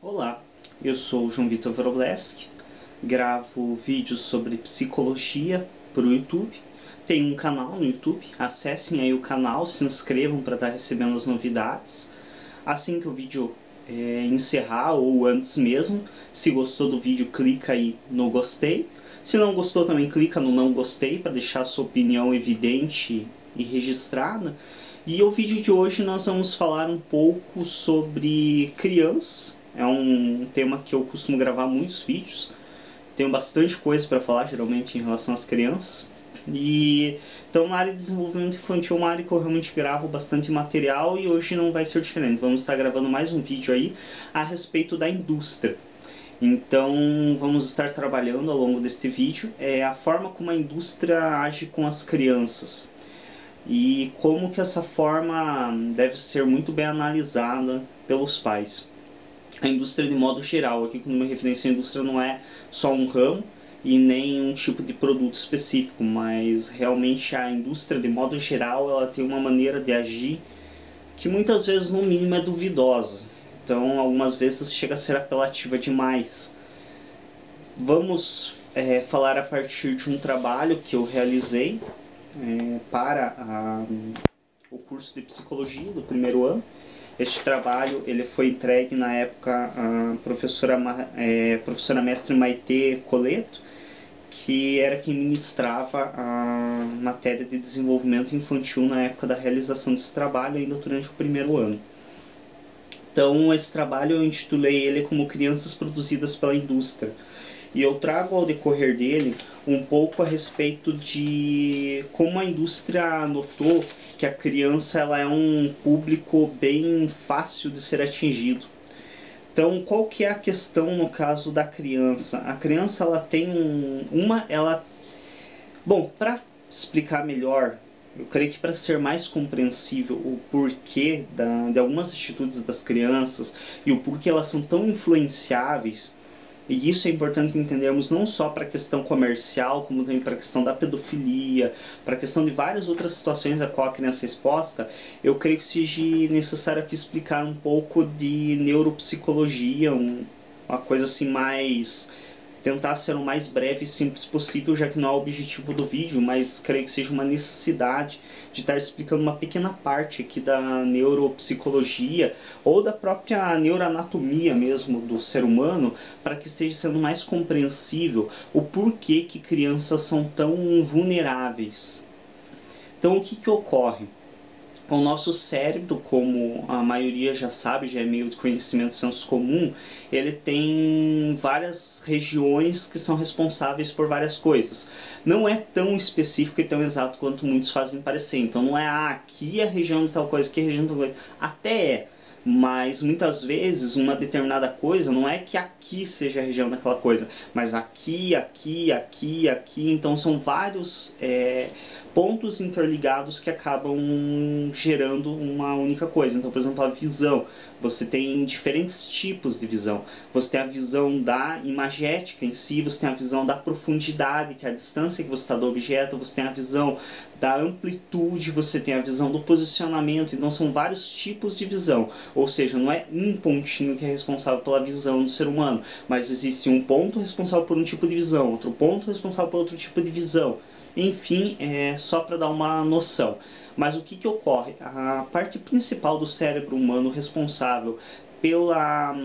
Olá, eu sou o João Vitor Wrobleski, gravo vídeos sobre psicologia para o YouTube. Tenho um canal no YouTube, acessem aí o canal, se inscrevam para estar recebendo as novidades. Assim que o vídeo encerrar ou antes mesmo, se gostou do vídeo clica aí no gostei. Se não gostou também clica no não gostei para deixar a sua opinião evidente e registrada. E o vídeo de hoje nós vamos falar um pouco sobre crianças. É um tema que eu costumo gravar muitos vídeos. Tenho bastante coisa para falar, geralmente, em relação às crianças. Então, na área de desenvolvimento infantil é uma área que eu realmente gravo bastante material e hoje não vai ser diferente. Vamos estar gravando mais um vídeo aí a respeito da indústria. Então, vamos estar trabalhando ao longo deste vídeo a forma como a indústria age com as crianças. E como que essa forma deve ser muito bem analisada pelos pais. A indústria de modo geral, aqui quando me referência à indústria não é só um ramo e nem um tipo de produto específico, mas realmente a indústria de modo geral ela tem uma maneira de agir que muitas vezes no mínimo é duvidosa, então algumas vezes chega a ser apelativa demais. Vamos falar a partir de um trabalho que eu realizei para o curso de psicologia do primeiro ano. Este trabalho ele foi entregue na época à professora mestre Maitê Coleto, que era quem ministrava a matéria de desenvolvimento infantil na época da realização desse trabalho, ainda durante o primeiro ano. Então, esse trabalho eu intitulei ele como Crianças Produzidas pela Indústria. E eu trago ao decorrer dele um pouco a respeito de como a indústria notou que a criança ela é um público bem fácil de ser atingido. Então, qual que é a questão no caso da criança? A criança ela tem Bom, para explicar melhor, eu creio que para ser mais compreensível o porquê de algumas atitudes das crianças e o porquê elas são tão influenciáveis. E isso é importante entendermos não só para a questão comercial, como também para a questão da pedofilia, para a questão de várias outras situações a qual a criança é exposta. Eu creio que seja necessário aqui explicar um pouco de neuropsicologia, uma coisa assim mais... tentar ser o mais breve e simples possível, já que não é o objetivo do vídeo, mas creio que seja uma necessidade de estar explicando uma pequena parte aqui da neuropsicologia ou da própria neuroanatomia mesmo do ser humano, para que esteja sendo mais compreensível o porquê que crianças são tão vulneráveis. Então, o que ocorre? O nosso cérebro, como a maioria já sabe, já é meio de conhecimento senso comum, ele tem várias regiões que são responsáveis por várias coisas. Não é tão específico e tão exato quanto muitos fazem parecer. Então não é aqui é a região de tal coisa, aqui é a região de tal coisa. Até é, mas muitas vezes uma determinada coisa não é que aqui seja a região daquela coisa, mas aqui, aqui, aqui, aqui. Então são vários pontos interligados que acabam gerando uma única coisa. Então, por exemplo, a visão. Você tem diferentes tipos de visão. Você tem a visão da imagética em si, você tem a visão da profundidade, que é a distância que você está do objeto, você tem a visão da amplitude, você tem a visão do posicionamento. Então são vários tipos de visão. Ou seja, não é um pontinho que é responsável pela visão do ser humano, mas existe um ponto responsável por um tipo de visão, outro ponto responsável por outro tipo de visão. Enfim, só para dar uma noção. Mas o que ocorre? A parte principal do cérebro humano responsável pela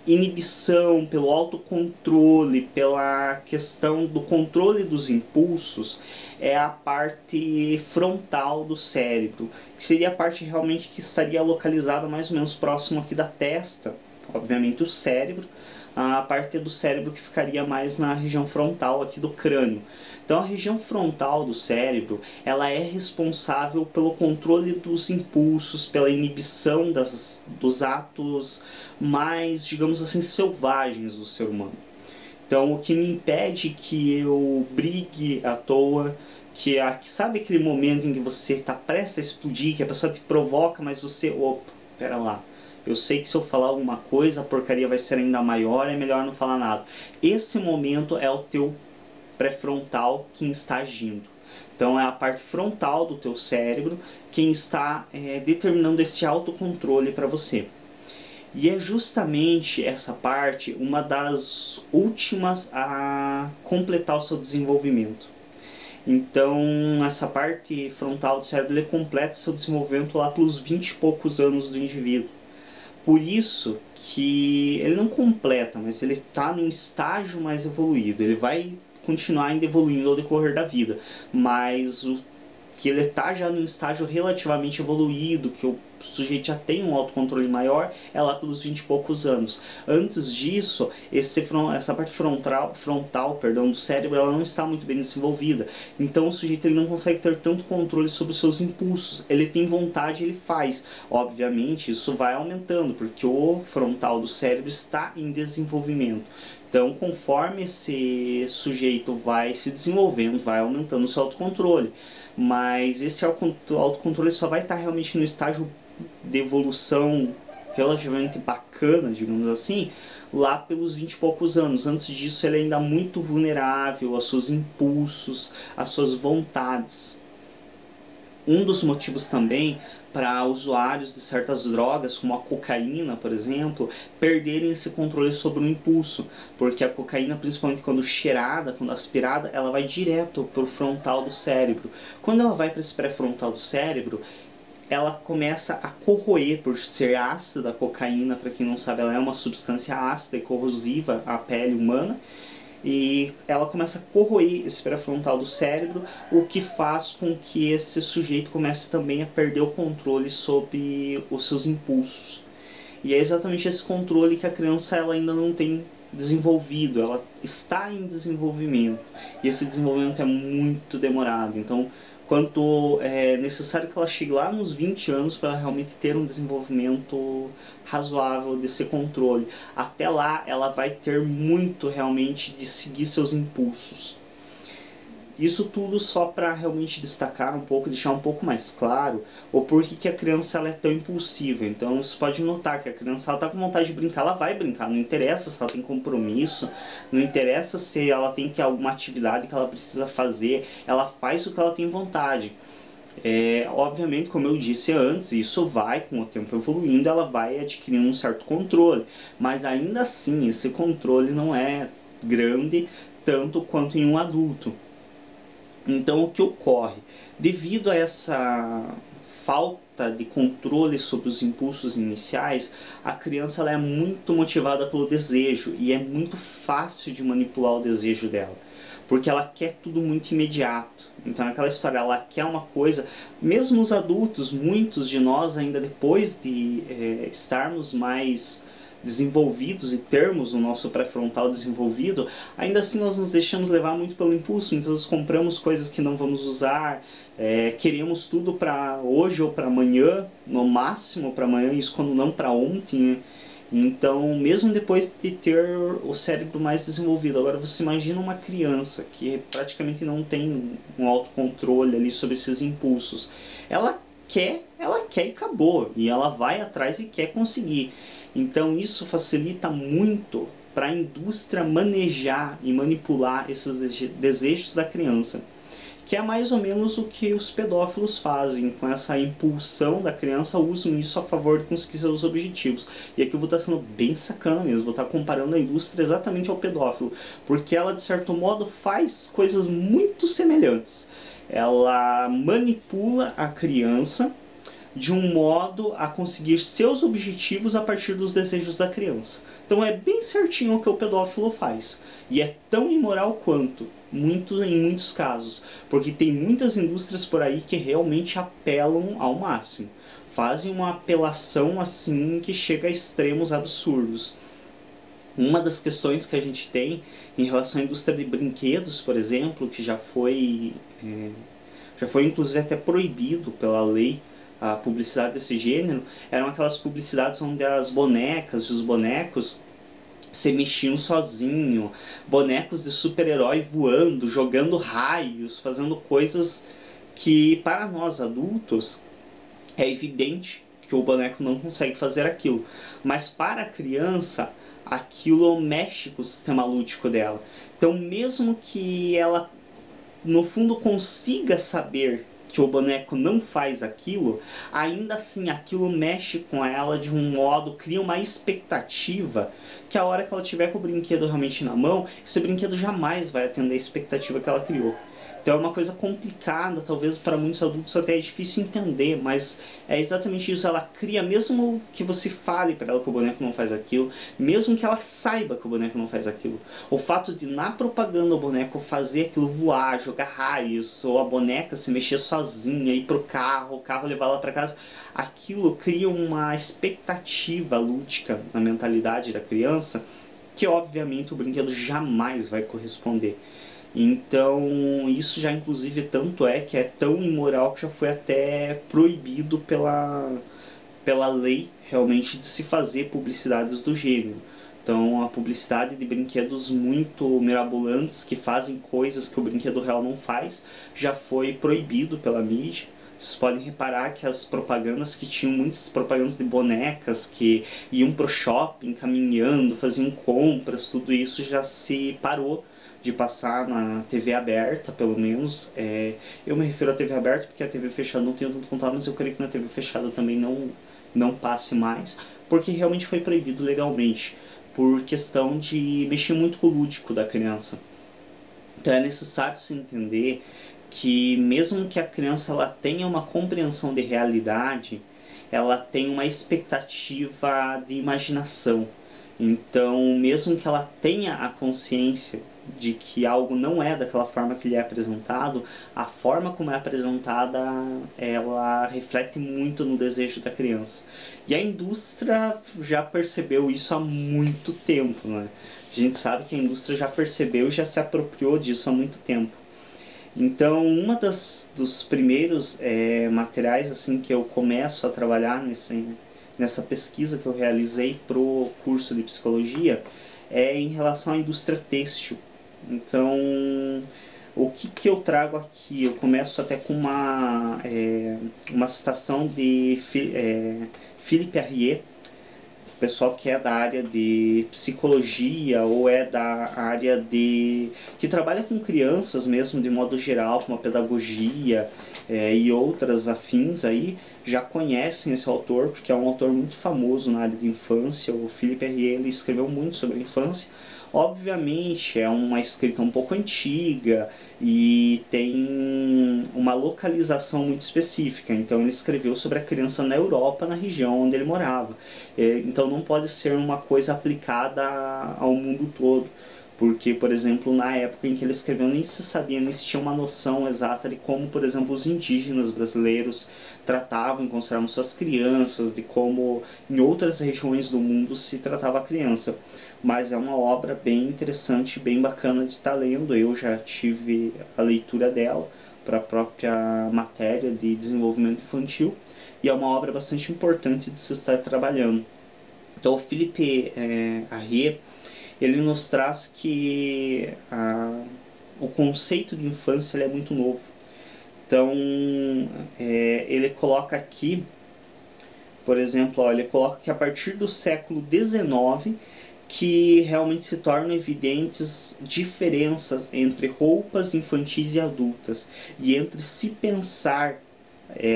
inibição, pelo autocontrole, pela questão do controle dos impulsos, é a parte frontal do cérebro, que seria a parte realmente que estaria localizada mais ou menos próximo aqui da testa, obviamente o cérebro, a parte do cérebro que ficaria mais na região frontal aqui do crânio. Então a região frontal do cérebro, ela é responsável pelo controle dos impulsos, pela inibição dos atos mais, digamos assim, selvagens do ser humano. Então o que me impede que eu brigue à toa, sabe aquele momento em que você está prestes a explodir, que a pessoa te provoca, mas você, opa, pera lá. Eu sei que se eu falar alguma coisa, a porcaria vai ser ainda maior, é melhor não falar nada. Esse momento é o teu pré-frontal quem está agindo. Então é a parte frontal do teu cérebro quem está determinando esse autocontrole para você. E é justamente essa parte uma das últimas a completar o seu desenvolvimento. Então, essa parte frontal do cérebro ele completa seu desenvolvimento lá pelos 20 e poucos anos do indivíduo. Por isso que ele não completa, mas ele está num estágio mais evoluído. Ele vai continuar ainda evoluindo ao decorrer da vida, mas o que ele está já num estágio relativamente evoluído, que o sujeito já tem um autocontrole maior, é lá pelos 20 e poucos anos. Antes disso, essa parte frontal do cérebro ela não está muito bem desenvolvida. Então o sujeito ele não consegue ter tanto controle sobre os seus impulsos. Ele tem vontade, ele faz. Obviamente, isso vai aumentando, porque o frontal do cérebro está em desenvolvimento. Então, conforme esse sujeito vai se desenvolvendo, vai aumentando o seu autocontrole. Mas esse autocontrole só vai estar realmente no estágio de evolução relativamente bacana, digamos assim, lá pelos 20 e poucos anos. Antes disso, ele é ainda muito vulnerável aos seus impulsos, às suas vontades. Um dos motivos também para usuários de certas drogas, como a cocaína, por exemplo, perderem esse controle sobre o impulso, porque a cocaína, principalmente quando cheirada, quando aspirada, ela vai direto para o frontal do cérebro. Quando ela vai para esse pré-frontal do cérebro, ela começa a corroer, por ser ácida. A cocaína, para quem não sabe, ela é uma substância ácida e corrosiva à pele humana, e ela começa a corroer esse pré-frontal do cérebro, o que faz com que esse sujeito comece também a perder o controle sobre os seus impulsos. E é exatamente esse controle que a criança ela ainda não tem desenvolvido, ela está em desenvolvimento, e esse desenvolvimento é muito demorado. Então, quanto é necessário que ela chegue lá nos 20 anos para realmente ter um desenvolvimento razoável desse controle. Até lá, ela vai ter muito realmente de seguir seus impulsos. Isso tudo só para realmente destacar um pouco, deixar um pouco mais claro o porquê que a criança ela é tão impulsiva. Então você pode notar que a criança está com vontade de brincar, ela vai brincar, não interessa se ela tem compromisso, não interessa se ela tem alguma atividade que ela precisa fazer, ela faz o que ela tem vontade. Obviamente, como eu disse antes, isso vai com o tempo evoluindo, ela vai adquirindo um certo controle, mas ainda assim esse controle não é grande tanto quanto em um adulto. Então, o que ocorre? Devido a essa falta de controle sobre os impulsos iniciais, a criança ela é muito motivada pelo desejo e é muito fácil de manipular o desejo dela, porque ela quer tudo muito imediato. Então, aquela história, ela quer uma coisa. Mesmo os adultos, muitos de nós ainda depois de estarmos mais desenvolvidos e termos o nosso pré-frontal desenvolvido, ainda assim nós nos deixamos levar muito pelo impulso. Muitas vezes compramos coisas que não vamos usar, queremos tudo para hoje ou para amanhã, no máximo para amanhã, isso quando não para ontem, né? Então, mesmo depois de ter o cérebro mais desenvolvido, agora você imagina uma criança que praticamente não tem um autocontrole ali sobre esses impulsos. Ela quer e acabou, e ela vai atrás e quer conseguir. Então isso facilita muito para a indústria manejar e manipular esses desejos da criança, que é mais ou menos o que os pedófilos fazem. Com essa impulsão da criança, usam isso a favor de conseguir seus objetivos. E aqui eu vou estar sendo bem sacana mesmo, vou estar comparando a indústria exatamente ao pedófilo, porque ela de certo modo faz coisas muito semelhantes. Ela manipula a criança de um modo a conseguir seus objetivos a partir dos desejos da criança. Então é bem certinho o que o pedófilo faz. E é tão imoral quanto, em muitos casos. Porque tem muitas indústrias por aí que realmente apelam ao máximo. Fazem uma apelação assim que chega a extremos absurdos. Uma das questões que a gente tem em relação à indústria de brinquedos, por exemplo, que já foi inclusive até proibido pela lei, a publicidade desse gênero, eram aquelas publicidades onde as bonecas e os bonecos se mexiam sozinho, bonecos de super-herói voando, jogando raios, fazendo coisas que para nós adultos é evidente que o boneco não consegue fazer aquilo, mas para a criança aquilo mexe com o sistema lúdico dela. Então mesmo que ela no fundo consiga saber que o boneco não faz aquilo, ainda assim aquilo mexe com ela de um modo, cria uma expectativa que a hora que ela tiver com o brinquedo realmente na mão, esse brinquedo jamais vai atender a expectativa que ela criou. Então é uma coisa complicada, talvez para muitos adultos até é difícil entender, mas é exatamente isso. Ela cria, mesmo que você fale para ela que o boneco não faz aquilo, mesmo que ela saiba que o boneco não faz aquilo, o fato de na propaganda o boneco fazer aquilo voar, jogar raios, ou a boneca se mexer sozinha, ir pro carro, o carro levar ela para casa, aquilo cria uma expectativa lúdica na mentalidade da criança que obviamente o brinquedo jamais vai corresponder. Então, isso já inclusive tanto é que é tão imoral que já foi até proibido pela lei realmente de se fazer publicidades do gênero. Então, a publicidade de brinquedos muito mirabolantes que fazem coisas que o brinquedo real não faz já foi proibido pela mídia. Vocês podem reparar que as propagandas que tinham muitas propagandas de bonecas que iam pro shopping caminhando, faziam compras, tudo isso já se parou de passar na TV aberta, pelo menos. Eu me refiro à TV aberta porque a TV fechada não tenho tanto contato, mas eu creio que na TV fechada também não passe mais, porque realmente foi proibido legalmente, por questão de mexer muito com o lúdico da criança. Então é necessário se entender que mesmo que a criança ela tenha uma compreensão de realidade, ela tem uma expectativa de imaginação. Então, mesmo que ela tenha a consciência de que algo não é daquela forma que lhe é apresentado, a forma como é apresentada, ela reflete muito no desejo da criança. E a indústria já percebeu isso há muito tempo, né? A gente sabe que a indústria já percebeu e já se apropriou disso há muito tempo. Então, dos primeiros materiais assim que eu começo a trabalhar nessa pesquisa que eu realizei pro curso de psicologia é em relação à indústria têxtil. Então, o que eu trago aqui? Eu começo até com uma citação de Philippe Arrier, pessoal que é da área de psicologia ou é da área que trabalha com crianças mesmo de modo geral, com a pedagogia e outras afins aí, já conhecem esse autor, porque é um autor muito famoso na área de infância. O Philippe Arrier, ele escreveu muito sobre a infância. Obviamente é uma escrita um pouco antiga e tem uma localização muito específica. Então ele escreveu sobre a criança na Europa, na região onde ele morava. Então não pode ser uma coisa aplicada ao mundo todo. Porque, por exemplo, na época em que ele escreveu, nem se sabia, nem se tinha uma noção exata de como, por exemplo, os indígenas brasileiros tratavam e consideravam suas crianças, de como em outras regiões do mundo se tratava a criança. Mas é uma obra bem interessante, bem bacana de estar lendo. Eu já tive a leitura dela para a própria matéria de desenvolvimento infantil e é uma obra bastante importante de se estar trabalhando. Então, o Philippe Arrier, ele nos traz que o conceito de infância ele é muito novo. Então, ele coloca aqui, por exemplo, ele coloca que a partir do século XIX que realmente se tornam evidentes diferenças entre roupas infantis e adultas e entre se pensar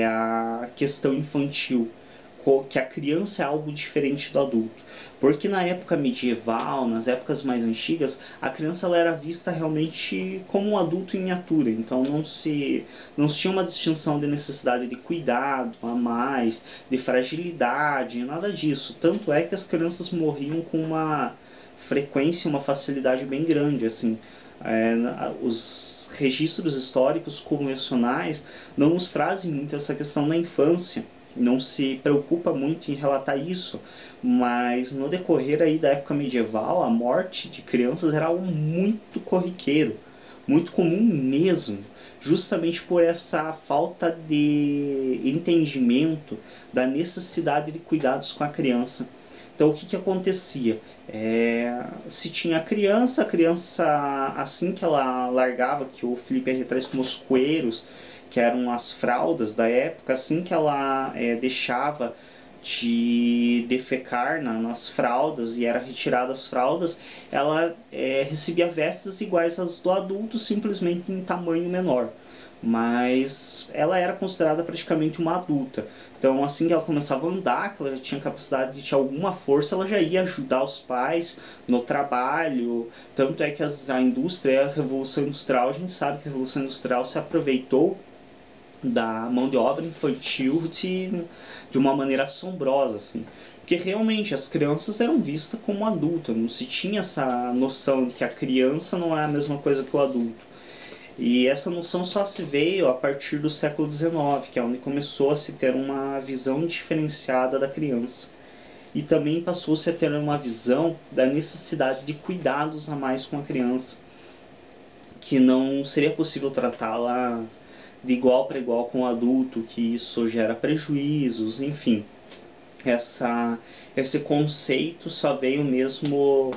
a questão infantil, que a criança é algo diferente do adulto. Porque na época medieval, nas épocas mais antigas, a criança ela era vista realmente como um adulto em miniatura. Então não se tinha uma distinção de necessidade de cuidado a mais, de fragilidade, nada disso. Tanto é que as crianças morriam com uma frequência, uma facilidade bem grande, assim. Os registros históricos convencionais não nos trazem muito essa questão da infância, não se preocupa muito em relatar isso, mas no decorrer aí da época medieval, a morte de crianças era algo muito corriqueiro, muito comum mesmo, justamente por essa falta de entendimento da necessidade de cuidados com a criança. Então o que acontecia? Se tinha a criança assim que ela largava, que o Felipe R. traz como os coeiros, que eram as fraldas da época, assim que ela deixava de defecar nas fraldas e era retirada as fraldas, ela recebia vestes iguais às do adulto, simplesmente em tamanho menor. mas ela era considerada praticamente uma adulta. Então, assim que ela começava a andar, que ela já tinha capacidade de ter alguma força, ela já ia ajudar os pais no trabalho. Tanto é que a indústria, a Revolução Industrial, a gente sabe que a Revolução Industrial se aproveitou da mão de obra infantil de uma maneira assombrosa, assim. Porque realmente as crianças eram vistas como adultas, não se tinha essa noção de que a criança não é a mesma coisa que o adulto. E essa noção só se veio a partir do século XIX, que é onde começou a se ter uma visão diferenciada da criança. E também passou-se a ter uma visão da necessidade de cuidados a mais com a criança, que não seria possível tratá-la de igual para igual com o adulto, que isso gera prejuízos, enfim. Esse conceito só veio mesmo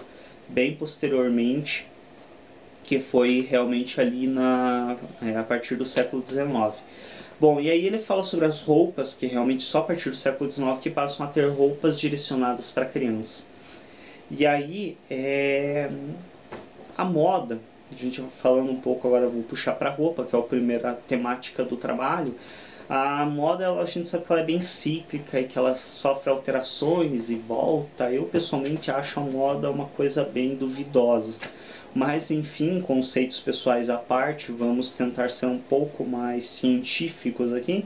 bem posteriormente, que foi realmente ali a partir do século XIX. Bom, e aí ele fala sobre as roupas, que realmente só a partir do século XIX que passam a ter roupas direcionadas para criança. E aí, a moda, a gente falando um pouco agora, vou puxar para a roupa, que é a primeira temática do trabalho. A moda, a gente sabe que ela é bem cíclica e que ela sofre alterações e volta. Eu pessoalmente acho a moda uma coisa bem duvidosa. Mas enfim, conceitos pessoais à parte, vamos tentar ser um pouco mais científicos aqui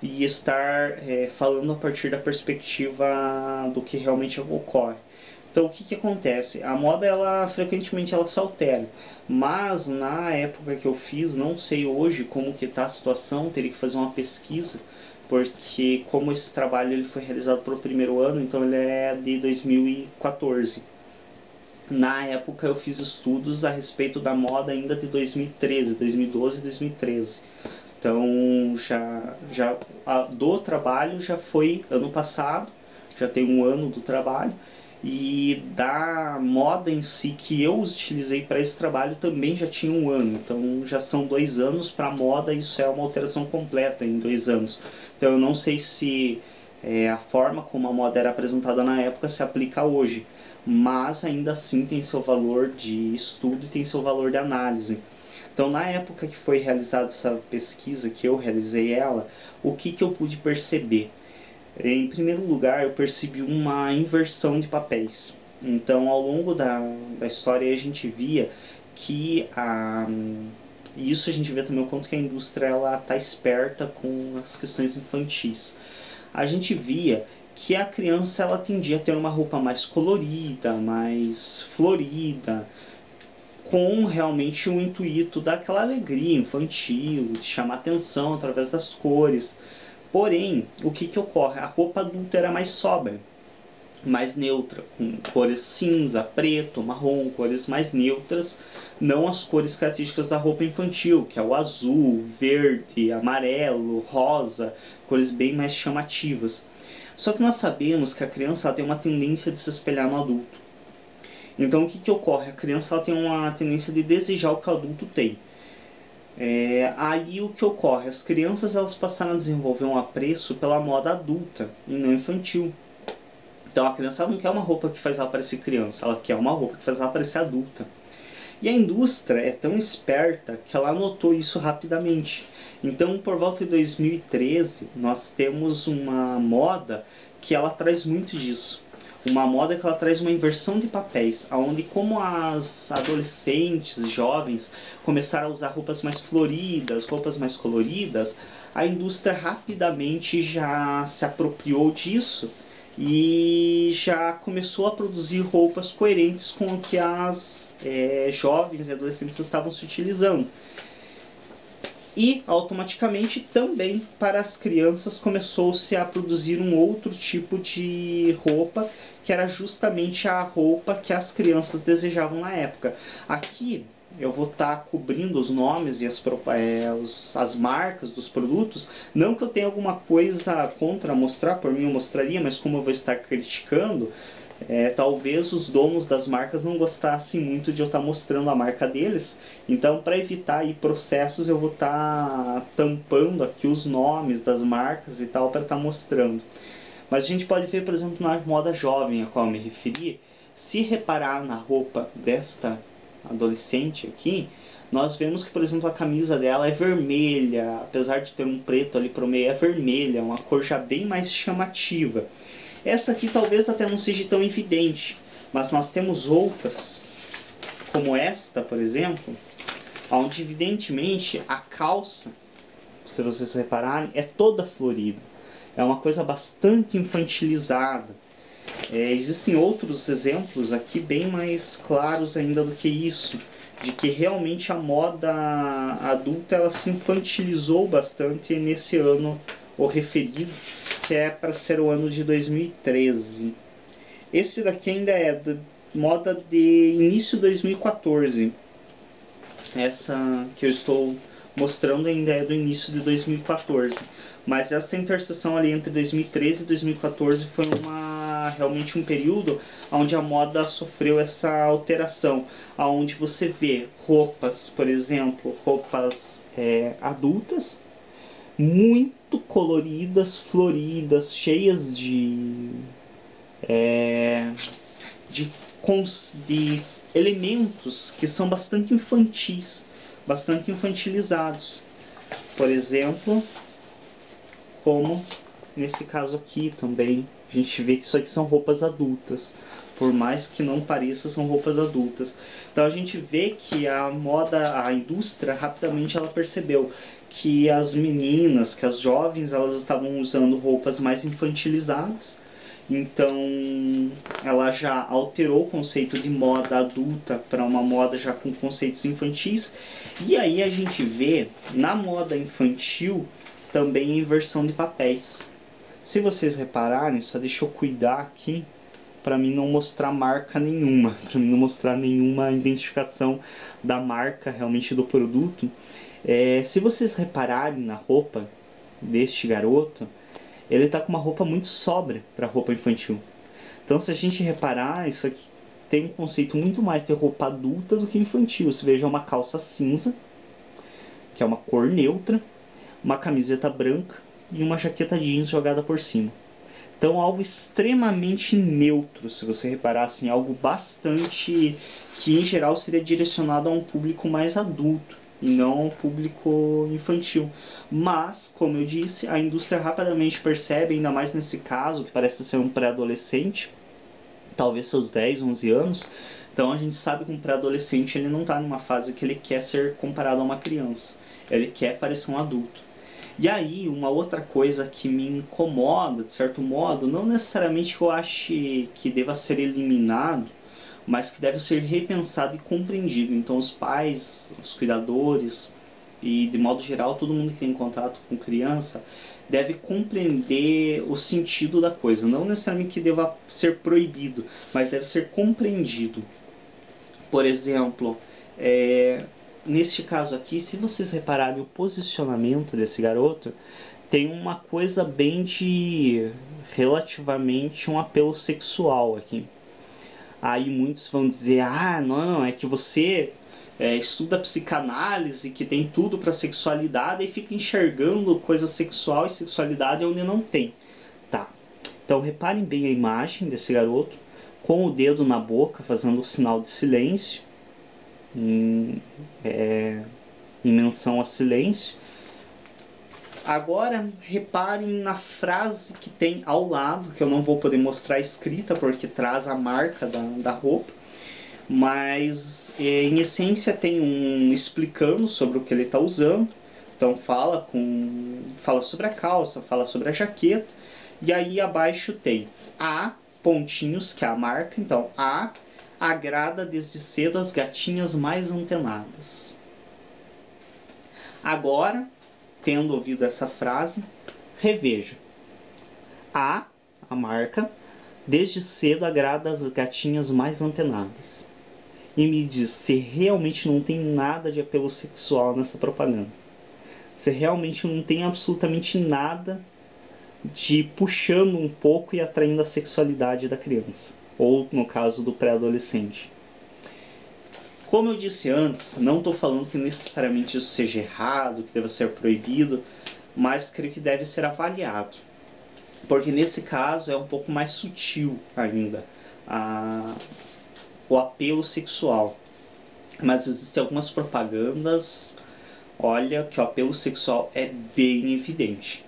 e estar falando a partir da perspectiva do que realmente ocorre. Então o que acontece? A moda frequentemente ela se altera, mas na época que eu fiz, não sei hoje como que está a situação, teria que fazer uma pesquisa, porque como esse trabalho ele foi realizado para o primeiro ano, então ele é de 2014. Na época eu fiz estudos a respeito da moda ainda de 2013, 2012 e 2013. Então do trabalho já foi ano passado, já tem um ano do trabalho, e da moda em si que eu utilizei para esse trabalho também já tinha um ano. Então já são 2 anos para a moda, isso é uma alteração completa em 2 anos. Então eu não sei se a forma como a moda era apresentada na época se aplica hoje, mas ainda assim tem seu valor de estudo e tem seu valor de análise. Então, na época que foi realizada essa pesquisa, que eu realizei ela, o que eu pude perceber? Em primeiro lugar, eu percebi uma inversão de papéis. Então, ao longo da história, a gente via que e isso a gente vê também o quanto que a indústria está esperta com as questões infantis. A gente via que a criança ela tendia a ter uma roupa mais colorida, mais florida, com realmente o intuito daquela alegria infantil, de chamar atenção através das cores. Porém, o que ocorre? A roupa adulta era mais sóbria, mais neutra, com cores cinza, preto, marrom, cores mais neutras, não as cores características da roupa infantil, que é o azul, verde, amarelo, rosa, cores bem mais chamativas. Só que nós sabemos que a criança tem uma tendência de se espelhar no adulto. Então o que ocorre? A criança ela tem uma tendência de desejar o que o adulto tem. Aí o que ocorre? As crianças elas passaram a desenvolver um apreço pela moda adulta e não infantil. Então a criança não quer uma roupa que faz ela parecer criança, ela quer uma roupa que faz ela parecer adulta. E a indústria é tão esperta que ela notou isso rapidamente. Então, por volta de 2013, nós temos uma moda que ela traz muito disso. Uma moda que ela traz uma inversão de papéis, onde como as adolescentes, jovens, começaram a usar roupas mais floridas, roupas mais coloridas, a indústria rapidamente já se apropriou disso e já começou a produzir roupas coerentes com o que as jovens e adolescentes estavam se utilizando. E automaticamente também para as crianças começou-se a produzir um outro tipo de roupa, que era justamente a roupa que as crianças desejavam na época. Aqui eu vou estar cobrindo os nomes e as marcas dos produtos. Não que eu tenha alguma coisa contra mostrar, por mim eu mostraria, mas como eu vou estar criticando, talvez os donos das marcas não gostassem muito de eu estar mostrando a marca deles. Então, para evitar aí processos, eu vou estar tampando aqui os nomes das marcas e tal para estar mostrando. Mas a gente pode ver, por exemplo, na moda jovem a qual eu me referi, se reparar na roupa desta adolescente aqui, nós vemos que, por exemplo, a camisa dela é vermelha, apesar de ter um preto ali pro meio, é vermelha, uma cor já bem mais chamativa. Essa aqui talvez até não seja tão evidente, mas nós temos outras, como esta, por exemplo, onde evidentemente a calça, se vocês repararem, é toda florida. É uma coisa bastante infantilizada. Existem outros exemplos aqui bem mais claros ainda do que isso, de que realmente a moda adulta ela se infantilizou bastante nesse ano o referido, que é para ser o ano de 2013. Esse daqui ainda é da moda de início de 2014. Essa que eu estou mostrando ainda é do início de 2014. Mas essa interseção ali entre 2013 e 2014 foi realmente um período onde a moda sofreu essa alteração, onde você vê roupas, por exemplo, roupas adultas, muito coloridas, floridas, cheias de elementos que são bastante infantis, bastante infantilizados. Por exemplo, como nesse caso aqui também, a gente vê que isso aqui são roupas adultas. Por mais que não pareça, são roupas adultas. Então a gente vê que a moda, a indústria, rapidamente ela percebeu que as meninas, que as jovens, elas estavam usando roupas mais infantilizadas. Então ela já alterou o conceito de moda adulta para uma moda já com conceitos infantis. E aí a gente vê na moda infantil também a inversão de papéis. Se vocês repararem, só deixa eu cuidar aqui para mim não mostrar marca nenhuma, para mim não mostrar nenhuma identificação da marca realmente do produto. Se vocês repararem na roupa deste garoto, ele está com uma roupa muito sóbria para roupa infantil. Então, se a gente reparar, isso aqui tem um conceito muito mais de roupa adulta do que infantil. Você veja uma calça cinza, que é uma cor neutra, uma camiseta branca e uma jaqueta jeans jogada por cima. Então, algo extremamente neutro, se você reparar, assim, algo bastante que em geral seria direcionado a um público mais adulto e não a um público infantil. Mas, como eu disse, a indústria rapidamente percebe, ainda mais nesse caso, que parece ser um pré-adolescente, talvez seus 10, 11 anos. Então a gente sabe que um pré-adolescente ele não está numa fase que ele quer ser comparado a uma criança, ele quer parecer um adulto. E aí, uma outra coisa que me incomoda, de certo modo, não necessariamente que eu ache que deva ser eliminado, mas que deve ser repensado e compreendido. Então os pais, os cuidadores e de modo geral todo mundo que tem contato com criança deve compreender o sentido da coisa. Não necessariamente que deva ser proibido, mas deve ser compreendido. Por exemplo, neste caso aqui, se vocês repararem o posicionamento desse garoto, tem uma coisa bem de relativamente um apelo sexual aqui. Aí muitos vão dizer, ah, não, é que você estuda psicanálise, que tem tudo para sexualidade e fica enxergando coisa sexual e sexualidade onde não tem. Tá, então reparem bem a imagem desse garoto, com o dedo na boca, fazendo o sinal de silêncio, em menção a silêncio. Agora reparem na frase que tem ao lado, que eu não vou poder mostrar escrita porque traz a marca da roupa, mas em essência tem um explicando sobre o que ele está usando. Então fala sobre a calça, fala sobre a jaqueta, e aí abaixo tem a pontinhos, que é a marca. Então a agrada desde cedo as gatinhas mais antenadas. Agora, tendo ouvido essa frase, reveja. A marca, desde cedo agrada as gatinhas mais antenadas. E me diz se realmente não tem nada de apelo sexual nessa propaganda. Se realmente não tem absolutamente nada de puxando um pouco e atraindo a sexualidade da criança. Ou no caso do pré-adolescente. Como eu disse antes, não estou falando que necessariamente isso seja errado, que deva ser proibido, mas creio que deve ser avaliado. Porque nesse caso é um pouco mais sutil ainda o apelo sexual. Mas existem algumas propagandas, olha, que o apelo sexual é bem evidente.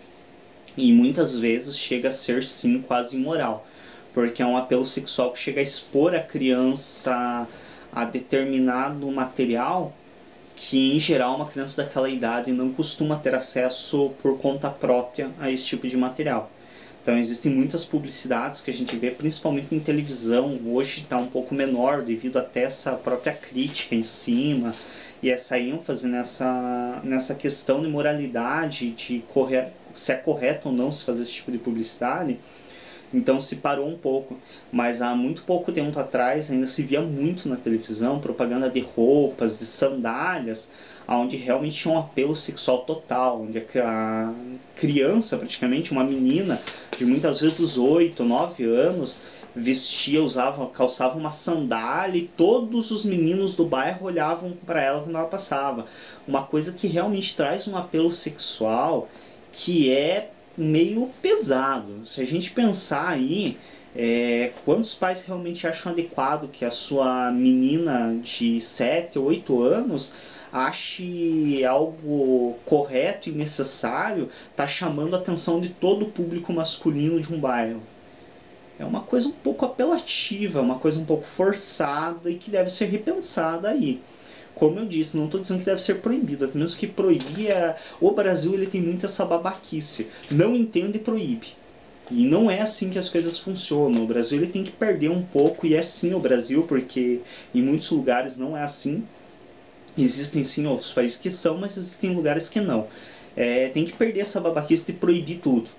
E muitas vezes chega a ser, sim, quase imoral. Porque é um apelo sexual que chega a expor a criança a determinado material que, em geral, uma criança daquela idade não costuma ter acesso por conta própria a esse tipo de material. Então existem muitas publicidades que a gente vê, principalmente em televisão, hoje está um pouco menor devido até essa própria crítica em cima e essa ênfase nessa questão de moralidade, de se é correto ou não se fazer esse tipo de publicidade. Então se parou um pouco, mas há muito pouco tempo atrás ainda se via muito na televisão propaganda de roupas, de sandálias, onde realmente tinha um apelo sexual total, onde a criança, praticamente uma menina de muitas vezes 8, 9 anos, vestia, calçava uma sandália e todos os meninos do bairro olhavam para ela quando ela passava. Uma coisa que realmente traz um apelo sexual que é meio pesado. Se a gente pensar aí, quantos pais realmente acham adequado que a sua menina de 7 ou 8 anos ache algo correto e necessário, tá chamando a atenção de todo o público masculino de um bairro? É uma coisa um pouco apelativa, uma coisa um pouco forçada e que deve ser repensada aí. Como eu disse, não estou dizendo que deve ser proibido, até mesmo que proibir, o Brasil ele tem muito essa babaquice. Não entende e proíbe. E não é assim que as coisas funcionam. O Brasil ele tem que perder um pouco, e é sim o Brasil, porque em muitos lugares não é assim. Existem sim outros países que são, mas existem lugares que não. Tem que perder essa babaquice de proibir tudo.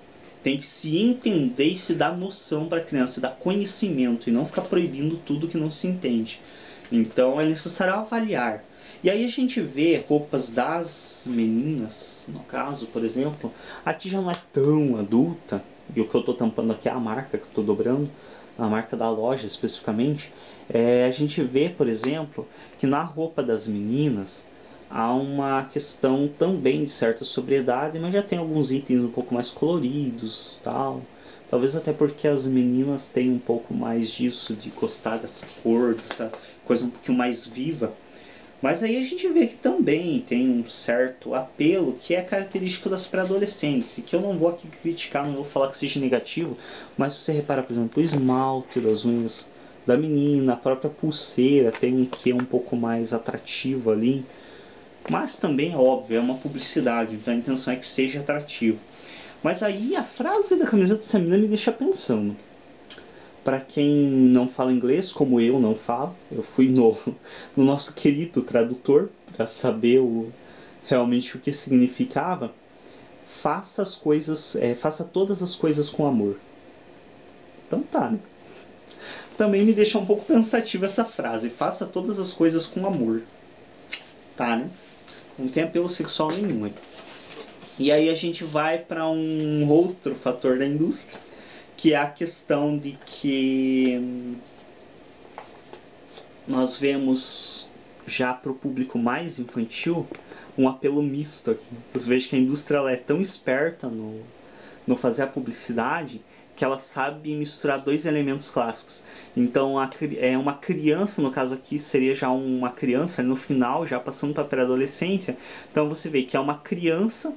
Tem que se entender e se dar noção para a criança, se dar conhecimento e não ficar proibindo tudo que não se entende. Então é necessário avaliar. E aí a gente vê roupas das meninas, no caso, por exemplo, aqui já não é tão adulta, e o que eu estou tampando aqui é a marca que eu estou dobrando, a marca da loja especificamente. A gente vê, por exemplo, que na roupa das meninas há uma questão também de certa sobriedade, mas já tem alguns itens um pouco mais coloridos, tal. Talvez até porque as meninas têm um pouco mais disso, de gostar dessa cor, dessa coisa um pouquinho mais viva. Mas aí a gente vê que também tem um certo apelo que é característico das pré-adolescentes, e que eu não vou aqui criticar, não vou falar que seja negativo, mas se você repara, por exemplo, o esmalte das unhas da menina, a própria pulseira tem um quê um pouco mais atrativo ali. Mas também é óbvio, é uma publicidade, então a intenção é que seja atrativo. Mas aí a frase da camiseta dessa menina me deixa pensando. Para quem não fala inglês, como eu não falo, eu fui no nosso querido tradutor para saber realmente o que significava. Faça as coisas, faça todas as coisas com amor. Então tá, né? Também me deixa um pouco pensativa essa frase. Faça todas as coisas com amor. Tá, né? Não tem apelo sexual nenhum. Hein? E aí a gente vai para um outro fator da indústria, que é a questão de que nós vemos já para o público mais infantil um apelo misto aqui. Você veja que a indústria ela é tão esperta no fazer a publicidade que ela sabe misturar dois elementos clássicos. Então uma criança, no caso aqui seria já uma criança no final, já passando para a pré-adolescência. Então você vê que é uma criança,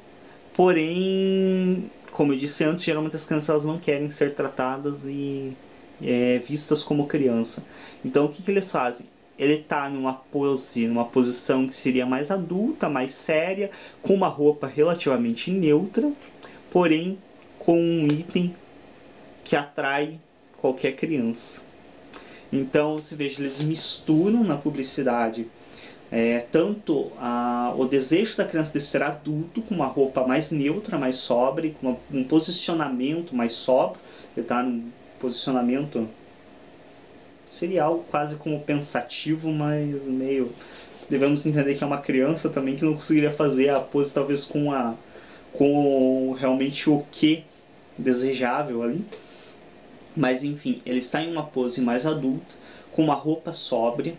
porém, como eu disse antes, geralmente as crianças elas não querem ser tratadas e vistas como criança. Então o que eles fazem? Ele está numa posição que seria mais adulta, mais séria, com uma roupa relativamente neutra, porém com um item que atrai qualquer criança. Então você veja, eles misturam na publicidade tanto o desejo da criança de ser adulto, com uma roupa mais neutra, mais sóbria, com um posicionamento mais sóbrio. Ele está num posicionamento, seria algo quase como pensativo, mas meio... Devemos entender que é uma criança também que não conseguiria fazer a pose talvez com realmente o que desejável ali. Mas enfim, ele está em uma pose mais adulta, com uma roupa sóbria,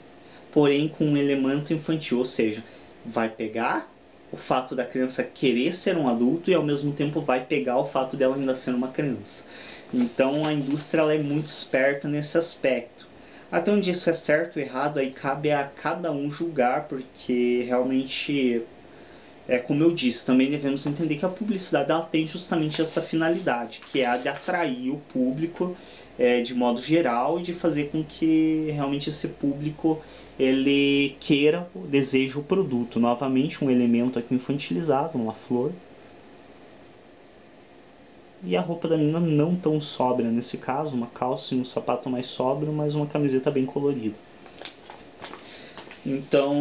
porém com um elemento infantil, ou seja, vai pegar o fato da criança querer ser um adulto e ao mesmo tempo vai pegar o fato dela ainda ser uma criança. Então a indústria ela é muito esperta nesse aspecto. Até onde isso é certo ou errado, aí cabe a cada um julgar, porque realmente, como eu disse, também devemos entender que a publicidade ela tem justamente essa finalidade, que é a de atrair o público de modo geral e de fazer com que realmente esse público ele queira, deseje o produto. Novamente, um elemento aqui infantilizado, uma flor. E a roupa da menina não tão sóbria nesse caso, uma calça e um sapato mais sóbrio, mas uma camiseta bem colorida. Então,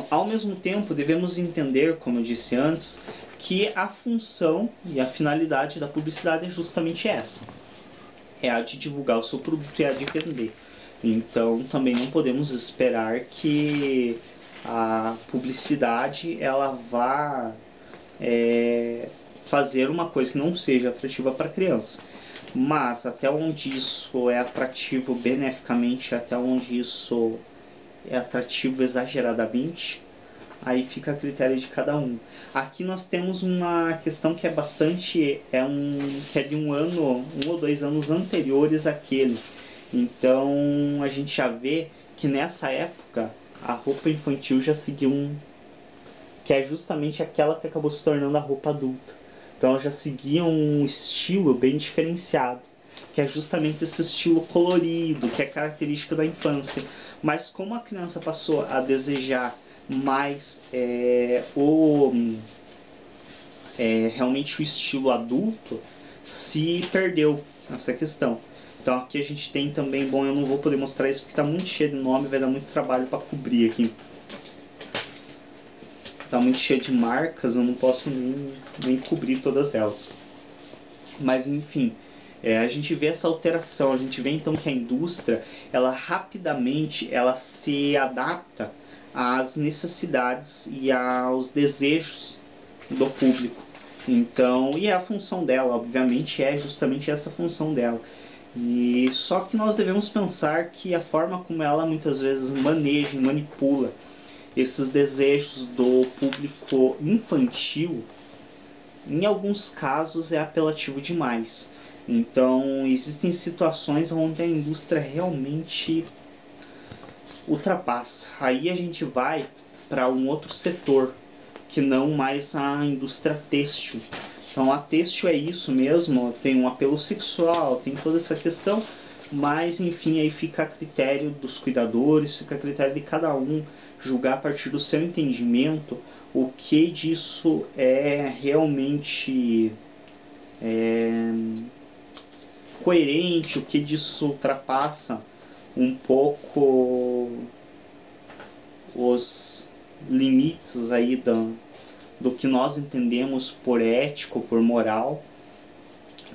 ao mesmo tempo, devemos entender, como eu disse antes, que a função e a finalidade da publicidade é justamente essa. É a de divulgar o seu produto e a de vender. Então, também não podemos esperar que a publicidade ela vá fazer uma coisa que não seja atrativa para a criança. Mas até onde isso é atrativo beneficamente, até onde isso é atrativo exageradamente, aí fica a critério de cada um. Aqui nós temos uma questão que é bastante, que é de um ou 2 anos anteriores àquele. Então a gente já vê que nessa época a roupa infantil já seguiu que é justamente aquela que acabou se tornando a roupa adulta. Então ela já seguia um estilo bem diferenciado, que é justamente esse estilo colorido, que é característico da infância. Mas como a criança passou a desejar mais realmente o estilo adulto, se perdeu essa questão. Então aqui a gente tem também, bom, eu não vou poder mostrar isso porque está muito cheio de nome, vai dar muito trabalho para cobrir aqui. Está muito cheio de marcas, eu não posso nem cobrir todas elas. Mas enfim, a gente vê essa alteração, a gente vê então que a indústria, ela rapidamente ela se adapta às necessidades e aos desejos do público. Então, e a função dela, obviamente, é justamente essa função dela. E só que nós devemos pensar que a forma como ela muitas vezes maneja e manipula esses desejos do público infantil, em alguns casos é apelativo demais. Então existem situações onde a indústria realmente ultrapassa. Aí a gente vai para um outro setor, que não mais a indústria têxtil. Então a têxtil é isso mesmo, tem um apelo sexual, tem toda essa questão, mas enfim, aí fica a critério dos cuidadores, fica a critério de cada um julgar a partir do seu entendimento o que disso é realmente coerente, o que disso ultrapassa um pouco os limites aí do que nós entendemos por ético, por moral.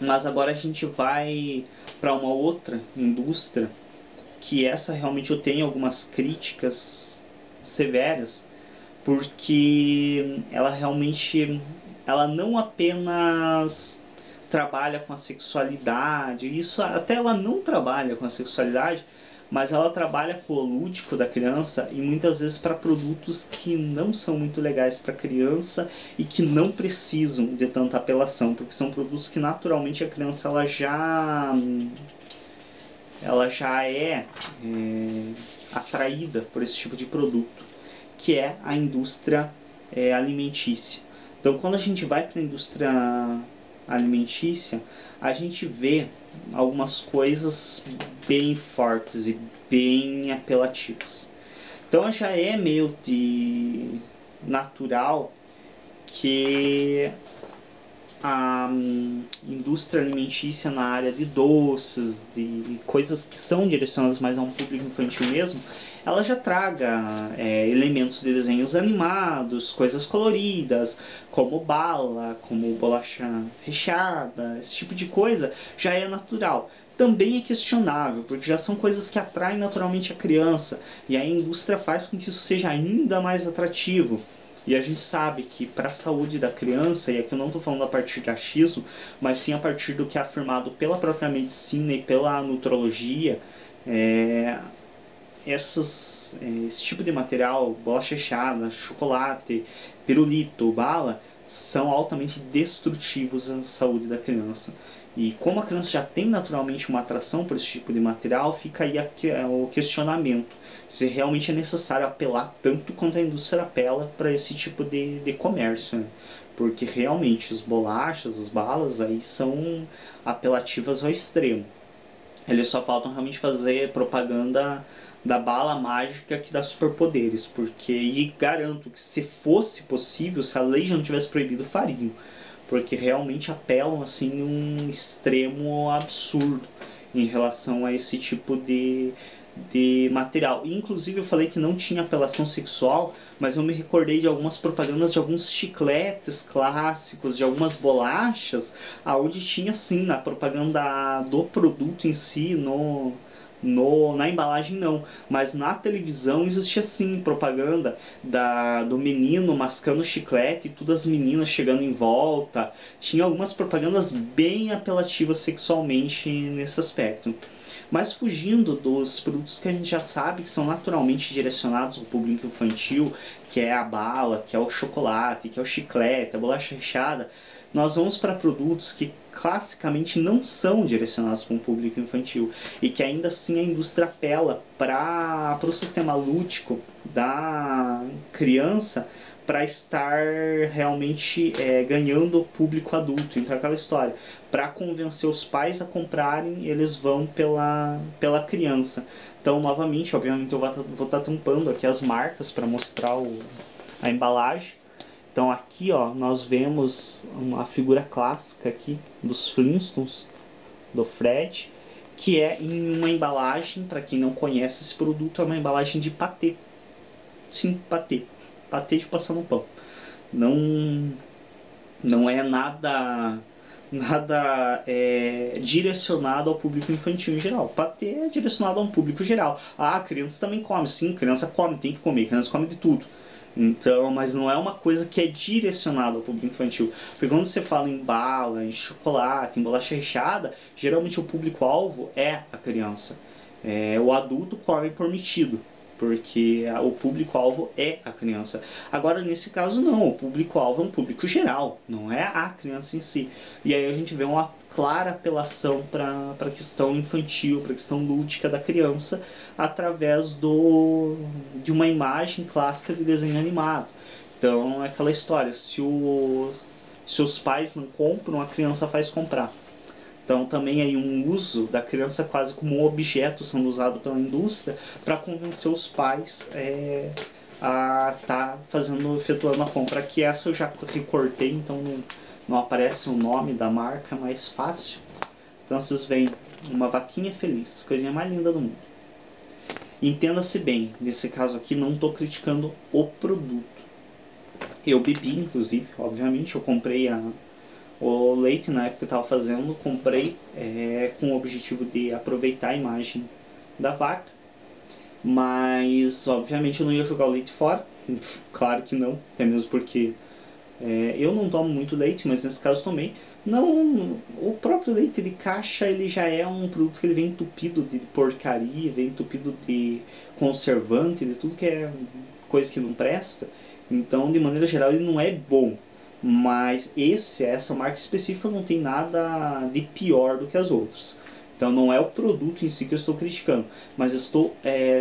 Mas agora a gente vai para uma outra indústria, que essa realmente eu tenho algumas críticas severas, porque ela realmente, ela não apenas trabalha com a sexualidade, isso até ela não trabalha com a sexualidade, mas ela trabalha com o lúdico da criança e muitas vezes para produtos que não são muito legais para a criança e que não precisam de tanta apelação, porque são produtos que naturalmente a criança ela já é atraída por esse tipo de produto, que é a indústria alimentícia. Então quando a gente vai para a indústria alimentícia, a gente vê algumas coisas bem fortes e bem apelativas. Então já é meio de natural que a indústria alimentícia na área de doces, de coisas que são direcionadas mais a um público infantil mesmo, ela já traga elementos de desenhos animados, coisas coloridas, como bala, como bolacha recheada, esse tipo de coisa já é natural. Também é questionável, porque já são coisas que atraem naturalmente a criança, e a indústria faz com que isso seja ainda mais atrativo. E a gente sabe que para a saúde da criança, e aqui eu não estou falando a partir de achismo, mas sim a partir do que é afirmado pela própria medicina e pela nutrologia, esse tipo de material, bolacha recheada, chocolate, pirulito, bala, são altamente destrutivos à saúde da criança. E como a criança já tem naturalmente uma atração por esse tipo de material, fica aí o questionamento se realmente é necessário apelar tanto quanto a indústria apela para esse tipo de comércio, né? Porque realmente as bolachas, as balas aí são apelativas ao extremo. Eles só faltam realmente fazer propaganda da bala mágica que dá superpoderes, porque e garanto que se fosse possível, se a lei já não tivesse proibido, fariam, porque realmente apelam assim um extremo absurdo em relação a esse tipo de material. E, inclusive eu falei que não tinha apelação sexual, mas eu me recordei de algumas propagandas de alguns chicletes clássicos, de algumas bolachas, aonde tinha sim na propaganda do produto em si, na embalagem não, mas na televisão existia sim propaganda do menino mascando chiclete e todas as meninas chegando em volta. Tinha algumas propagandas bem apelativas sexualmente nesse aspecto. Mas fugindo dos produtos que a gente já sabe que são naturalmente direcionados ao público infantil, que é a bala, que é o chocolate, que é o chiclete, a bolacha recheada, nós vamos para produtos que classicamente não são direcionados para um público infantil e que ainda assim a indústria apela para o sistema lúdico da criança para estar realmente ganhando o público adulto. Então aquela história, para convencer os pais a comprarem, eles vão pela criança. Então, novamente, obviamente eu vou estar tampando aqui as marcas para mostrar a embalagem. Então aqui ó, nós vemos uma figura clássica aqui dos Flintstones, do Fred, que é em uma embalagem, para quem não conhece esse produto, é uma embalagem de patê. Sim, patê. Patê de passar no pão. Não, não é nada direcionado ao público infantil em geral. Patê é direcionado a um público geral. Ah, criança também come. Sim, criança come, tem que comer. Criança come de tudo. Então, mas não é uma coisa que é direcionada ao público infantil. Porque quando você fala em bala, em chocolate, em bolacha recheada, geralmente o público-alvo é a criança. O adulto come permitido, porque o público-alvo é a criança. Agora, nesse caso, não. O público-alvo é um público geral, não é a criança em si. E aí a gente vê uma clara apelação para a questão infantil, para a questão lúdica da criança, através de uma imagem clássica de desenho animado. Então, é aquela história, se os pais não compram, a criança faz comprar. Então também aí um uso da criança quase como um objeto sendo usado pela indústria para convencer os pais a estar efetuando a compra. Aqui essa eu já recortei, então não aparece o nome da marca, é mais fácil. Então vocês veem uma vaquinha feliz, coisinha mais linda do mundo. Entenda-se bem, nesse caso aqui não estou criticando o produto. Eu bebi, inclusive, obviamente, eu comprei o leite na época que eu estava fazendo, comprei com o objetivo de aproveitar a imagem da vaca, mas obviamente eu não ia jogar o leite fora, claro que não, até mesmo porque eu não tomo muito leite, mas nesse caso tomei. Não, o próprio leite de caixa ele já é um produto que ele vem entupido de porcaria, vem entupido de conservante, de tudo que é coisa que não presta. Então, de maneira geral, ele não é bom. Mas essa marca específica não tem nada de pior do que as outras. Então não é o produto em si que eu estou criticando, mas estou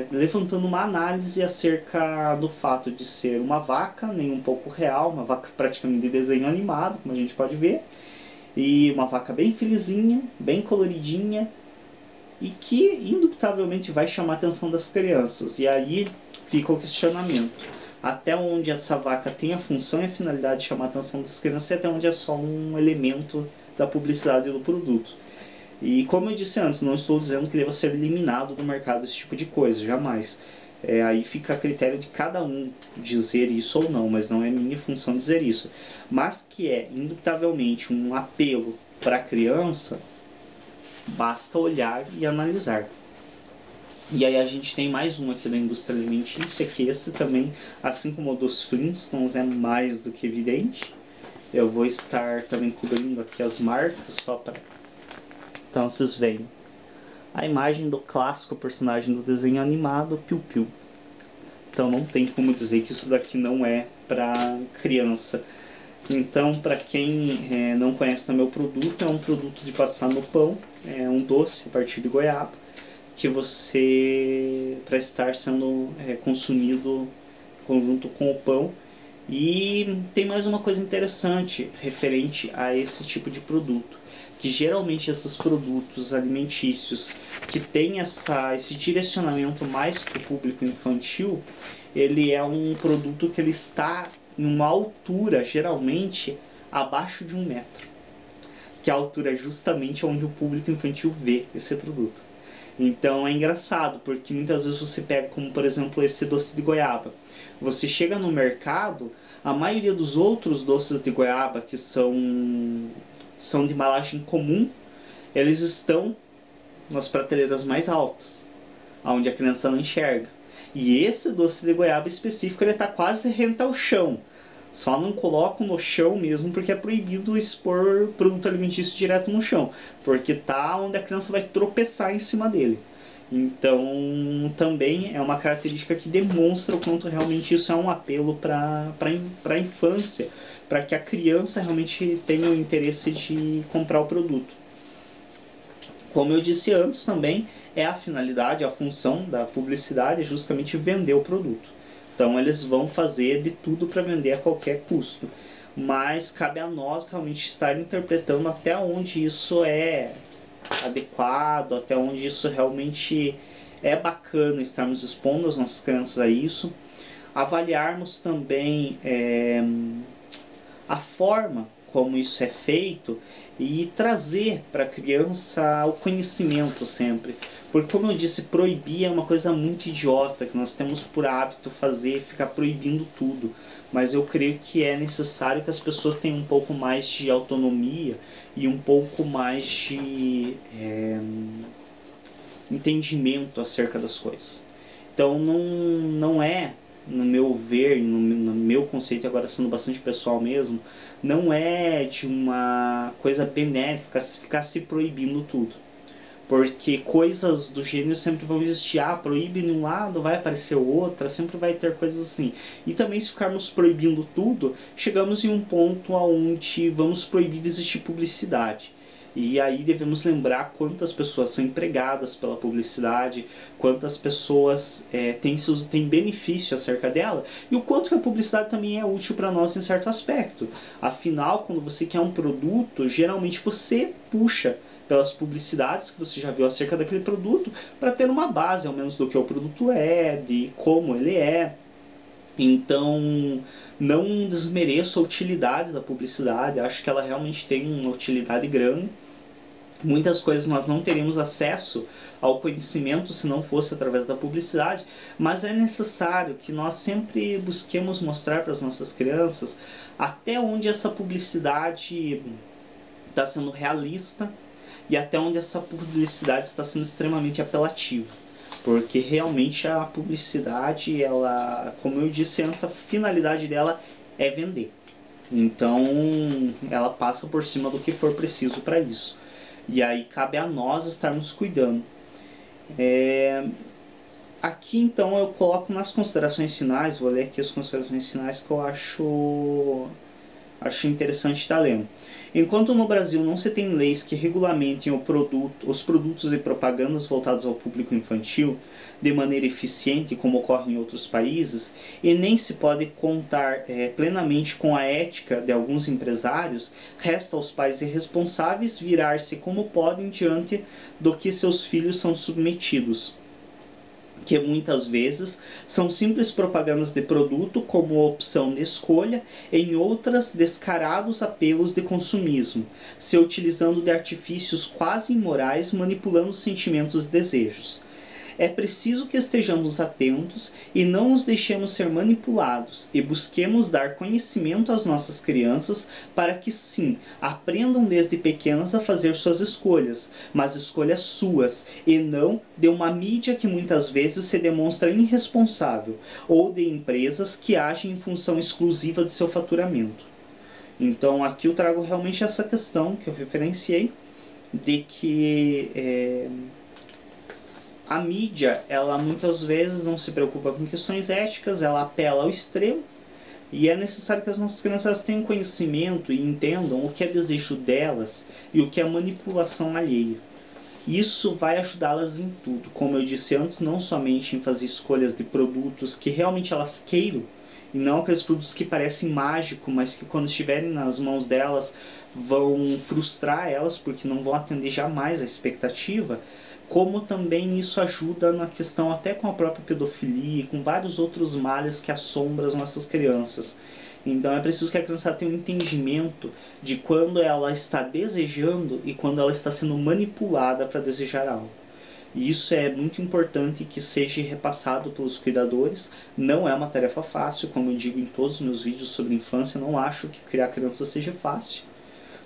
levantando uma análise acerca do fato de ser uma vaca, nem um pouco real, uma vaca praticamente de desenho animado, como a gente pode ver, e uma vaca bem felizinha, bem coloridinha, e que indubitavelmente vai chamar a atenção das crianças. E aí fica o questionamento. Até onde essa vaca tem a função e a finalidade de chamar a atenção das crianças e até onde é só um elemento da publicidade do produto. E como eu disse antes, não estou dizendo que deva ser eliminado do mercado esse tipo de coisa, jamais. Aí fica a critério de cada um dizer isso ou não, mas não é minha função dizer isso. Mas que é indubitavelmente um apelo para a criança, basta olhar e analisar. E aí a gente tem mais um aqui da indústria alimentícia, que esse também, assim como o dos Flintstones, é mais do que evidente. Eu vou estar também cobrindo aqui as marcas, só para... Então vocês veem a imagem do clássico personagem do desenho animado, Piu Piu. Então não tem como dizer que isso daqui não é para criança. Então, para quem não conhece também o produto, é um produto de passar no pão, é um doce a partir de goiaba, que você, para estar sendo consumido junto com o pão. E tem mais uma coisa interessante referente a esse tipo de produto, que geralmente esses produtos alimentícios que têm esse direcionamento mais para o público infantil, ele é um produto que ele está em uma altura geralmente abaixo de 1 metro, que é a altura justamente onde o público infantil vê esse produto. Então é engraçado, porque muitas vezes você pega, como por exemplo esse doce de goiaba, você chega no mercado, a maioria dos outros doces de goiaba que são de embalagem comum, eles estão nas prateleiras mais altas, onde a criança não enxerga. E esse doce de goiaba específico, ele está quase rente ao chão. Só não colocam no chão mesmo porque é proibido expor produto alimentício direto no chão, porque tá onde a criança vai tropeçar em cima dele. Então, também é uma característica que demonstra o quanto realmente isso é um apelo para a infância, para que a criança realmente tenha o interesse de comprar o produto. Como eu disse antes também, é a finalidade, a função da publicidade é justamente vender o produto. Então eles vão fazer de tudo para vender a qualquer custo. Mas cabe a nós realmente estar interpretando até onde isso é adequado, até onde isso realmente é bacana estarmos expondo as nossas crianças a isso. Avaliarmos também a forma como isso é feito e trazer para a criança o conhecimento sempre. Porque, como eu disse, proibir é uma coisa muito idiota, que nós temos por hábito fazer, ficar proibindo tudo. Mas eu creio que é necessário que as pessoas tenham um pouco mais de autonomia e um pouco mais de entendimento acerca das coisas. Então não é, no meu ver, no meu conceito, agora sendo bastante pessoal mesmo, não é de uma coisa benéfica ficar se proibindo tudo. Porque coisas do gênero sempre vão existir. Proíbe de um lado, vai aparecer outra, sempre vai ter coisas assim. E também, se ficarmos proibindo tudo, chegamos em um ponto onde vamos proibir de existir publicidade. E aí devemos lembrar quantas pessoas são empregadas pela publicidade, quantas pessoas têm benefício acerca dela, e o quanto que a publicidade também é útil para nós em certo aspecto. Afinal, quando você quer um produto, geralmente você puxa pelas publicidades que você já viu acerca daquele produto, para ter uma base ao menos do que o produto é, de como ele é. Então, não desmereço a utilidade da publicidade, acho que ela realmente tem uma utilidade grande. Muitas coisas nós não teríamos acesso ao conhecimento se não fosse através da publicidade, mas é necessário que nós sempre busquemos mostrar para as nossas crianças até onde essa publicidade está sendo realista e até onde essa publicidade está sendo extremamente apelativa. Porque realmente a publicidade, ela, como eu disse antes, a finalidade dela é vender. Então ela passa por cima do que for preciso para isso. E aí cabe a nós estarmos cuidando. Aqui então eu coloco nas considerações finais, vou ler aqui as considerações finais que eu acho interessante estar lendo. Enquanto no Brasil não se tem leis que regulamentem os produtos e propagandas voltados ao público infantil de maneira eficiente, como ocorre em outros países, e nem se pode contar plenamente com a ética de alguns empresários, resta aos pais irresponsáveis virar-se como podem diante do que seus filhos são submetidos, que muitas vezes são simples propagandas de produto como opção de escolha, em outras descarados apelos de consumismo, se utilizando de artifícios quase imorais manipulando sentimentos e desejos. É preciso que estejamos atentos e não nos deixemos ser manipulados e busquemos dar conhecimento às nossas crianças para que sim, aprendam desde pequenas a fazer suas escolhas, mas escolhas suas e não de uma mídia que muitas vezes se demonstra irresponsável ou de empresas que agem em função exclusiva de seu faturamento. Então aqui eu trago realmente essa questão que eu referenciei de que a mídia, ela muitas vezes não se preocupa com questões éticas, ela apela ao extremo, E é necessário que as nossas crianças tenham conhecimento e entendam o que é desejo delas e o que é manipulação alheia. Isso vai ajudá-las em tudo, como eu disse antes, não somente em fazer escolhas de produtos que realmente elas queiram, e não aqueles produtos que parecem mágicos, mas que quando estiverem nas mãos delas vão frustrar elas, porque não vão atender jamais a expectativa, como também isso ajuda na questão até com a própria pedofilia e com vários outros males que assombram as nossas crianças. Então é preciso que a criança tenha um entendimento de quando ela está desejando e quando ela está sendo manipulada para desejar algo. E isso é muito importante que seja repassado pelos cuidadores. Não é uma tarefa fácil, como eu digo em todos os meus vídeos sobre infância, não acho que criar criança seja fácil.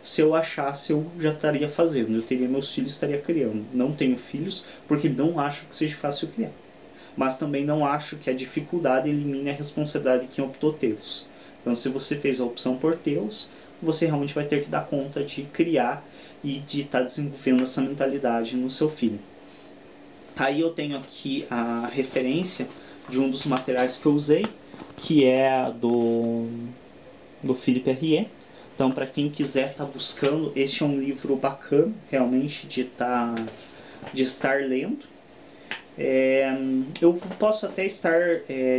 Se eu achasse, eu já estaria fazendo, eu teria meus filhos, estaria criando. Não tenho filhos porque não acho que seja fácil criar. Mas também não acho que a dificuldade elimine a responsabilidade de quem optou tê-los. Então, se você fez a opção por tê-los, você realmente vai ter que dar conta de criar e de estar desenvolvendo essa mentalidade no seu filho. Aí eu tenho aqui a referência de um dos materiais que eu usei, que é do Philippe Herrier. Então, para quem quiser estar buscando, este é um livro bacana, realmente, de estar lendo. Eu posso até estar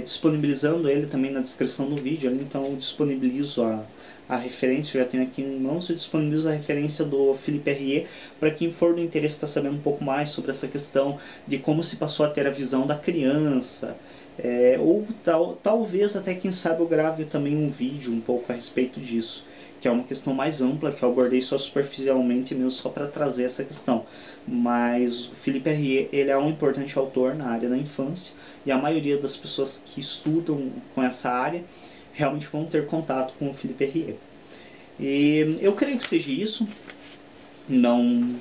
disponibilizando ele também na descrição do vídeo, então eu disponibilizo a referência, eu já tenho aqui em mãos, eu disponibilizo a referência do Philippe Herrier para quem for do interesse estar sabendo um pouco mais sobre essa questão de como se passou a ter a visão da criança, ou talvez até quem sabe eu grave também um vídeo um pouco a respeito disso, que é uma questão mais ampla, que eu abordei só superficialmente mesmo, só para trazer essa questão. Mas o Philippe Herrier, ele é um importante autor na área da infância, e a maioria das pessoas que estudam com essa área realmente vão ter contato com o Philippe Herrier. E eu creio que seja isso, não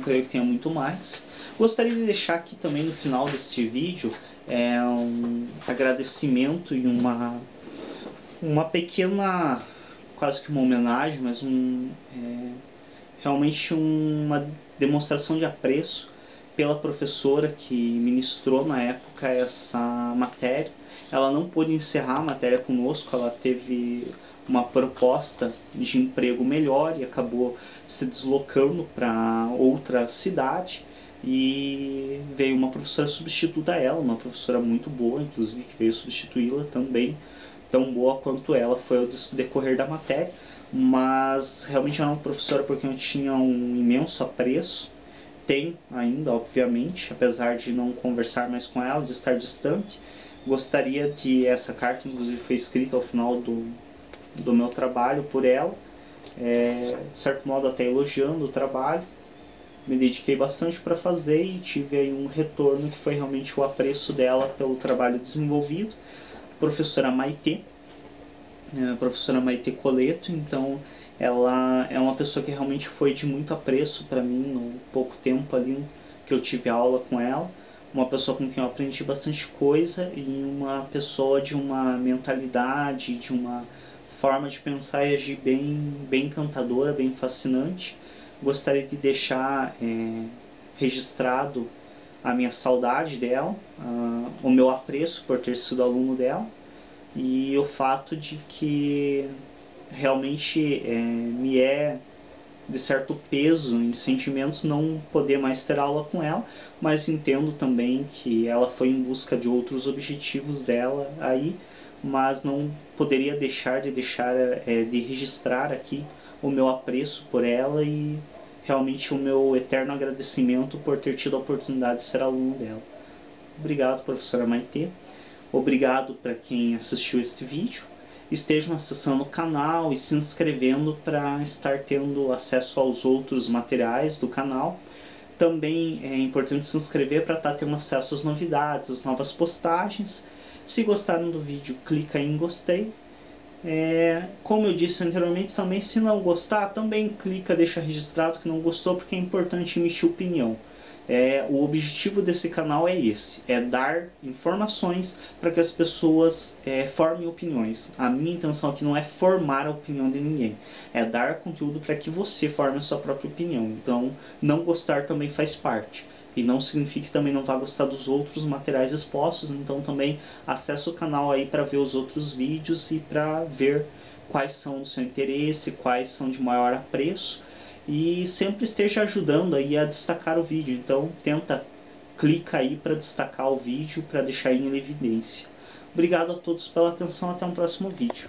creio que tenha muito mais. Gostaria de deixar aqui também no final desse vídeo um agradecimento e uma pequena, quase que uma homenagem, mas realmente uma demonstração de apreço pela professora que ministrou na época essa matéria. Ela não pôde encerrar a matéria conosco, ela teve uma proposta de emprego melhor e acabou se deslocando para outra cidade, e veio uma professora substituta a ela, uma professora muito boa, inclusive, que veio substituí-la também, tão boa quanto ela foi ao decorrer da matéria, mas realmente era uma professora porque eu tinha um imenso apreço, tem ainda, obviamente, apesar de não conversar mais com ela, de estar distante. Gostaria de, essa carta inclusive foi escrita ao final do meu trabalho por ela, de certo modo até elogiando o trabalho. Me dediquei bastante para fazer e tive aí um retorno que foi realmente o apreço dela pelo trabalho desenvolvido. Professora Maitê, professora Maitê Coleto, então ela é uma pessoa que realmente foi de muito apreço para mim no pouco tempo ali que eu tive aula com ela. Uma pessoa com quem eu aprendi bastante coisa e uma pessoa de uma mentalidade, de uma forma de pensar e agir bem encantadora, bem fascinante. Gostaria de deixar registrado a minha saudade dela, o meu apreço por ter sido aluno dela e o fato de que realmente me de certo peso em sentimentos não poder mais ter aula com ela, mas entendo também que ela foi em busca de outros objetivos dela aí, mas não poderia deixar de registrar aqui o meu apreço por ela e realmente o meu eterno agradecimento por ter tido a oportunidade de ser aluno dela. Obrigado, professora Maitê. Obrigado para quem assistiu este vídeo. Estejam acessando o canal e se inscrevendo para estar tendo acesso aos outros materiais do canal. Também é importante se inscrever para estar tendo acesso às novidades, às novas postagens. Se gostaram do vídeo, clica em gostei. Como eu disse anteriormente também, se não gostar, também clica, deixa registrado que não gostou, porque é importante emitir opinião. O objetivo desse canal é esse, dar informações para que as pessoas formem opiniões. A minha intenção aqui não é formar a opinião de ninguém, é dar conteúdo para que você forme a sua própria opinião. Então, não gostar também faz parte. E não significa que também não vá gostar dos outros materiais expostos, então também acesse o canal aí para ver os outros vídeos e para ver quais são do seu interesse, quais são de maior apreço, e sempre esteja ajudando aí a destacar o vídeo. Então clica aí para destacar o vídeo, para deixar ele em evidência. Obrigado a todos pela atenção, até um próximo vídeo.